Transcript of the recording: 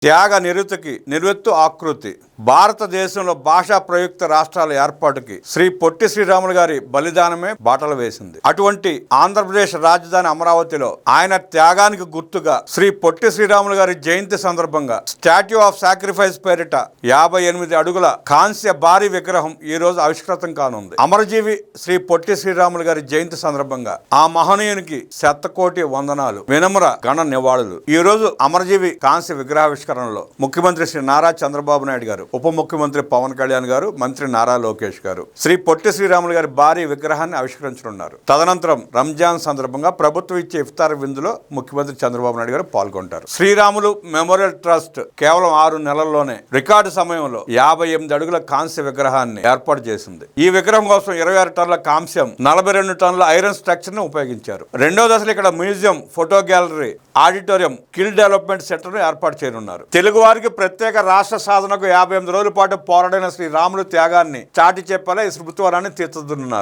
త్యాగ నిరతికి నిలువెత్తు ఆకృతి. భారతదేశంలో భాషా ప్రయుక్త రాష్ట్రాల ఏర్పాటుకి శ్రీ పొట్టి శ్రీరాములు గారి బలిదానమే బాటలు వేసింది. అటువంటి ఆంధ్రప్రదేశ్ రాజధాని అమరావతిలో ఆయన త్యాగానికి గుర్తుగా శ్రీ పొట్టి శ్రీరాములు గారి జయంతి సందర్భంగా స్టాట్యూ ఆఫ్ సాక్రిఫైస్ పేరిట 58 అడుగుల కాంస్య భారీ విగ్రహం ఈ రోజు ఆవిష్కృతం కానుంది. అమరజీవి శ్రీ పొట్టి శ్రీరాములు గారి జయంతి సందర్భంగా ఆ మహనీయునికి శతకోటి వందనాలు, వినమ్ర గణ నివాళులు. ఈ రోజు అమరజీవి కాంస్య విగ్రహావిష్కరణలో ముఖ్యమంత్రి శ్రీ నారా చంద్రబాబు నాయుడు గారు, ఉప ముఖ్యమంత్రి పవన్ కళ్యాణ్ గారు, మంత్రి నారా లోకేష్ గారు శ్రీ పొట్టి శ్రీరాములు గారి భారీ విగ్రహాన్ని ఆవిష్కరించనున్నారు. తదనంతరం రంజాన్ సందర్భంగా ప్రభుత్వం ఇచ్చే ఇఫ్తార్ విందులో ముఖ్యమంత్రి చంద్రబాబు నాయుడు గారు పాల్గొంటారు. శ్రీరాములు మెమోరియల్ ట్రస్ట్ కేవలం 6 నెలల్లోనే రికార్డు సమయంలో 58 అడుగుల కాంస్య విగ్రహాన్ని ఏర్పాటు చేసింది. ఈ విగ్రహం కోసం 26 టన్నుల కాంస్యం, 42 టన్నుల ఐరన్ స్ట్రక్చర్ ను ఉపయోగించారు. రెండో దశలో ఇక్కడ museum, photo gallery, auditorium, skill development centre ను ఏర్పాటు చేయనున్నారు. తెలుగు వారికి ప్రత్యేక రాష్ట్ర సాధనకు 58 రోజుల పాటు పోరాడిన శ్రీ రాములు త్యాగాన్ని చాటి చెప్పేలా ఈ స్మృతివనాన్ని తీర్చిదిద్దుతున్నారు.